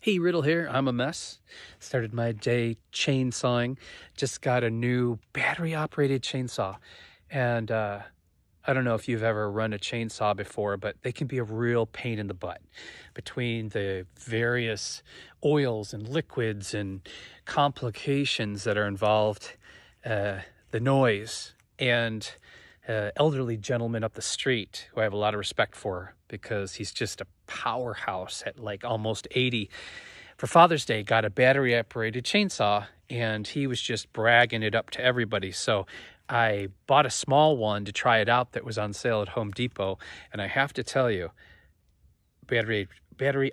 Hey, Riddle here. I'm a mess. Started my day chainsawing. Just got a new battery-operated chainsaw. And I don't know if you've ever run a chainsaw before, but they can be a real pain in the butt. Between the various oils and liquids and complications that are involved, the noise, and elderly gentleman up the street who I have a lot of respect for because he's just a powerhouse at like almost 80. For Father's Day, got a battery operated chainsaw and he was just bragging it up to everybody. So I bought a small one to try it out that was on sale at Home Depot. And I have to tell you, battery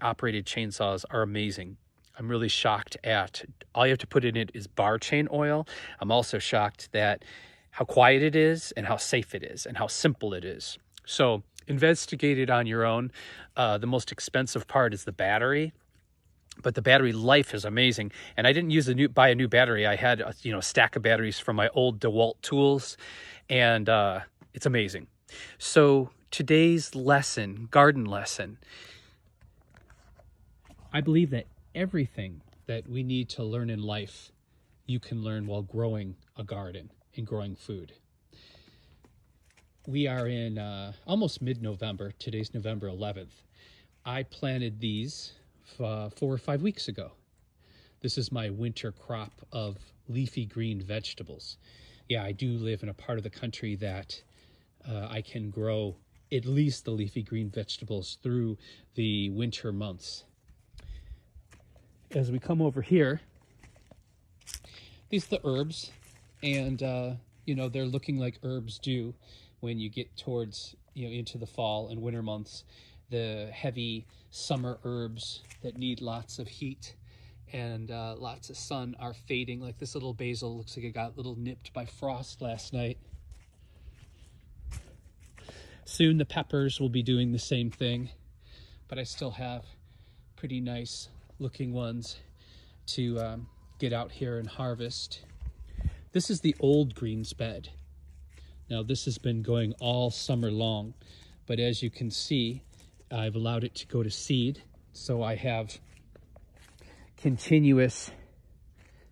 operated chainsaws are amazing. I'm really shocked at all you have to put in it is bar chain oil. I'm also shocked that how quiet it is and how safe it is and how simple it is. So investigate it on your own. The most expensive part is the battery, but the battery life is amazing. And I didn't buy a new battery. I had a stack of batteries from my old DeWalt tools, and it's amazing. So today's lesson, garden lesson, I believe that everything that we need to learn in life, you can learn while growing a garden and growing food. We are in almost mid-November. Today's November 11th. I planted these 4 or 5 weeks ago. This is my winter crop of leafy green vegetables. Yeah, I do live in a part of the country that I can grow at least the leafy green vegetables through the winter months. As we come over here, these are the herbs, and they're looking like herbs do when you get towards into the fall and winter months. The heavy summer herbs that need lots of heat and lots of sun are fading. Like this little basil looks like it got a little nipped by frost last night. Soon the peppers will be doing the same thing, but I still have pretty nice looking ones to get out here and harvest. This is the old greens bed. Now this has been going all summer long, but as you can see, I've allowed it to go to seed. So I have continuous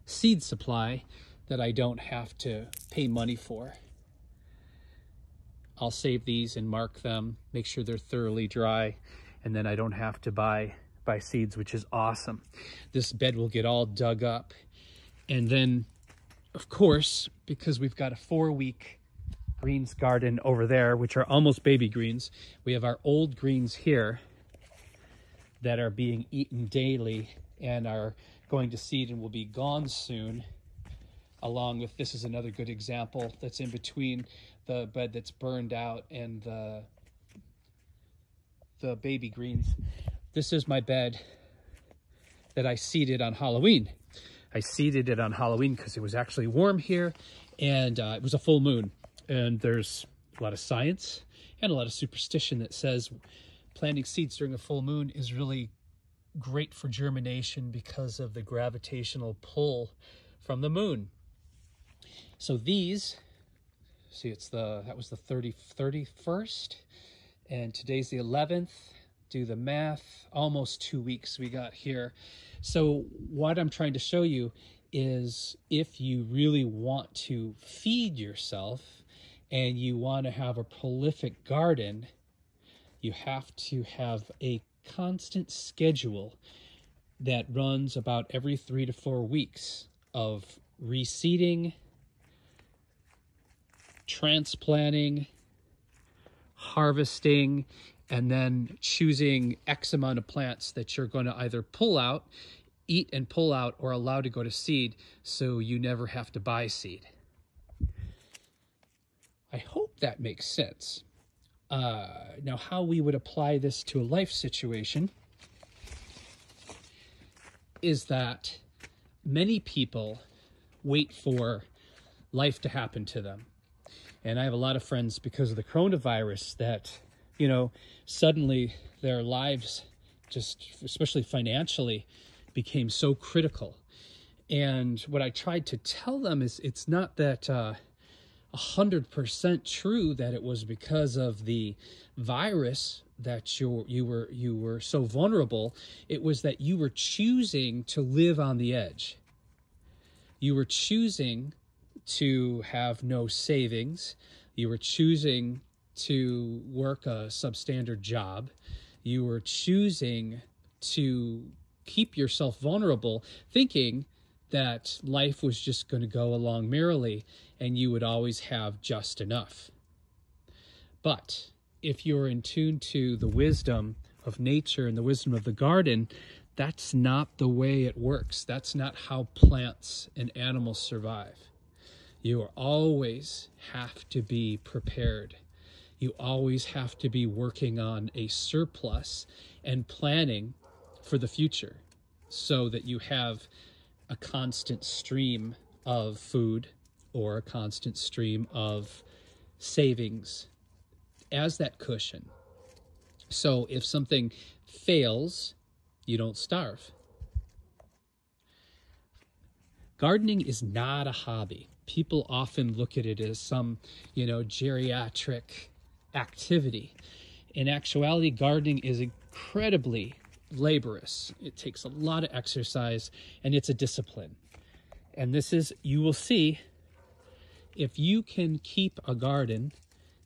seed supply that I don't have to pay money for. I'll save these and mark them, make sure they're thoroughly dry, and then I don't have to buy seeds, which is awesome. This bed will get all dug up. And then, of course, because we've got a 4-week greens garden over there, which are almost baby greens, we have our old greens here that are being eaten daily and are going to seed and will be gone soon. Along with, this is another good example that's in between the bed that's burned out and the baby greens. This is my bed that I seeded on Halloween. I seeded it on Halloween because it was actually warm here, and it was a full moon. And there's a lot of science and a lot of superstition that says planting seeds during a full moon is really great for germination because of the gravitational pull from the moon. So these, see, that was the 31st, and today's the 11th. Do the math, almost 2 weeks we got here. So what I'm trying to show you is if you really want to feed yourself and you want to have a prolific garden, you have to have a constant schedule that runs about every 3 to 4 weeks of reseeding, transplanting, harvesting, and then choosing X amount of plants that you're going to either pull out, eat and pull out, or allow to go to seed so you never have to buy seed. I hope that makes sense. Now, how we would apply this to a life situation is that many people wait for life to happen to them. And I have a lot of friends, because of the coronavirus, that suddenly their lives, just especially financially, became so critical. And what I tried to tell them is it's not that 100% true that it was because of the virus that you were so vulnerable. It was that you were choosing to live on the edge. You were choosing to have no savings. You were choosing to work a substandard job. You were choosing to keep yourself vulnerable, thinking that life was just going to go along merrily and you would always have just enough. But if you're in tune to the wisdom of nature and the wisdom of the garden, that's not the way it works. That's not how plants and animals survive. You always have to be prepared. You always have to be working on a surplus and planning for the future so that you have a constant stream of food or a constant stream of savings as that cushion. So if something fails, you don't starve. Gardening is not a hobby. People often look at it as some, geriatric activity. In actuality, gardening is incredibly laborious. It takes a lot of exercise, and it's a discipline. And this is, you will see, if you can keep a garden,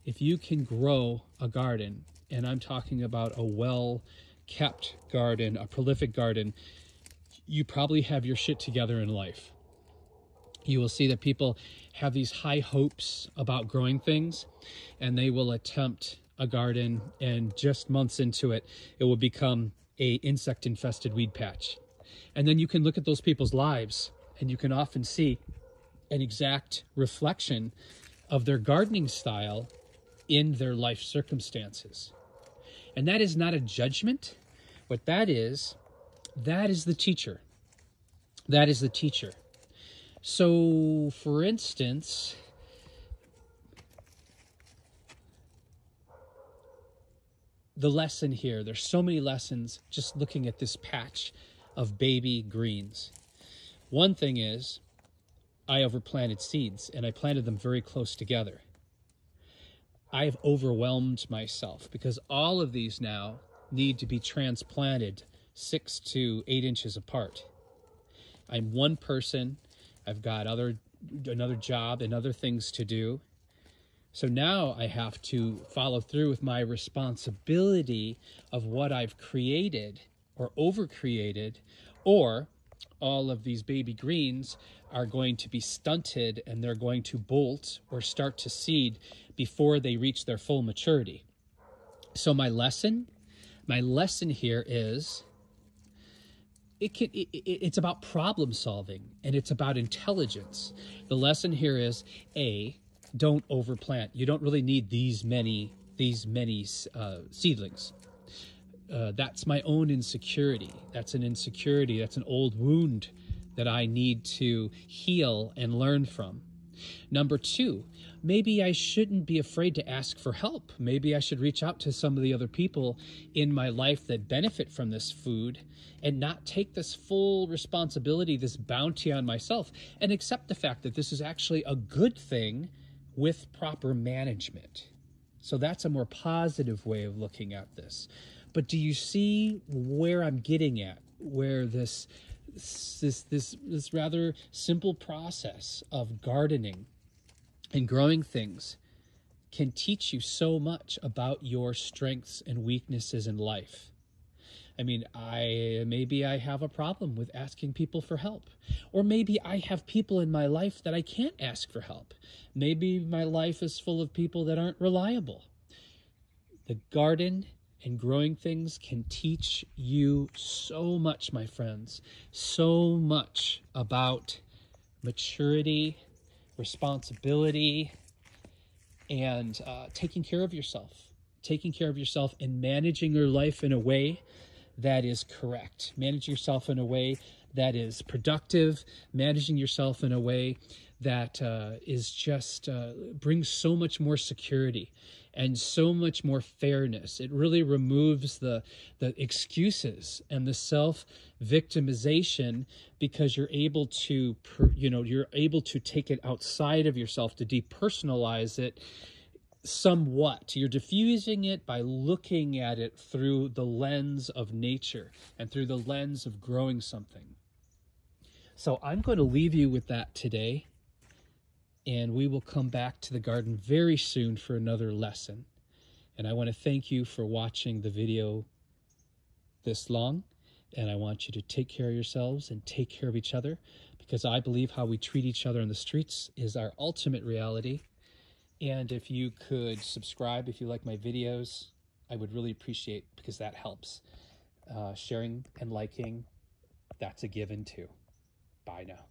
if you can grow a garden, and I'm talking about a well-kept garden, a prolific garden, you probably have your shit together in life. You will see that people have these high hopes about growing things, and they will attempt a garden, and just months into it, it will become a insect-infested weed patch. And then you can look at those people's lives, and you can often see an exact reflection of their gardening style in their life circumstances. And that is not a judgment. What that is the teacher. That is the teacher. So, for instance, the lesson here, there's so many lessons just looking at this patch of baby greens. One thing is, I overplanted seeds, and I planted them very close together. I've overwhelmed myself because all of these now need to be transplanted 6 to 8 inches apart. I'm one person. I've got another job and other things to do. So now I have to follow through with my responsibility of what I've created or overcreated, or all of these baby greens are going to be stunted and they're going to bolt or start to seed before they reach their full maturity. So my lesson here is it's about problem solving, and it's about intelligence. The lesson here is, don't overplant. You don't really need these many seedlings. That's my own insecurity. That's an insecurity. That's an old wound that I need to heal and learn from. Number 2, maybe I shouldn't be afraid to ask for help. Maybe I should reach out to some of the other people in my life that benefit from this food and not take this full responsibility, this bounty on myself, and accept the fact that this is actually a good thing with proper management. So that's a more positive way of looking at this. But do you see where I'm getting at? Where this rather simple process of gardening and growing things can teach you so much about your strengths and weaknesses in life. I mean, maybe I have a problem with asking people for help. Or maybe I have people in my life that I can't ask for help. Maybe my life is full of people that aren't reliable. The garden and growing things can teach you so much, my friends. So much about maturity, responsibility, and taking care of yourself. Taking care of yourself and managing your life in a way that is correct. Manage yourself in a way that is productive, managing yourself in a way that is just brings so much more security and so much more fairness. It really removes the excuses and the self-victimization, because you're able to, you're able to take it outside of yourself, to depersonalize it somewhat. You're diffusing it by looking at it through the lens of nature and through the lens of growing something. So I'm going to leave you with that today, and we will come back to the garden very soon for another lesson. And I want to thank you for watching the video this long, and I want you to take care of yourselves and take care of each other, because I believe how we treat each other in the streets is our ultimate reality. And if you could subscribe if you like my videos, I would really appreciate, because that helps. Sharing and liking, that's a given too. Bye now.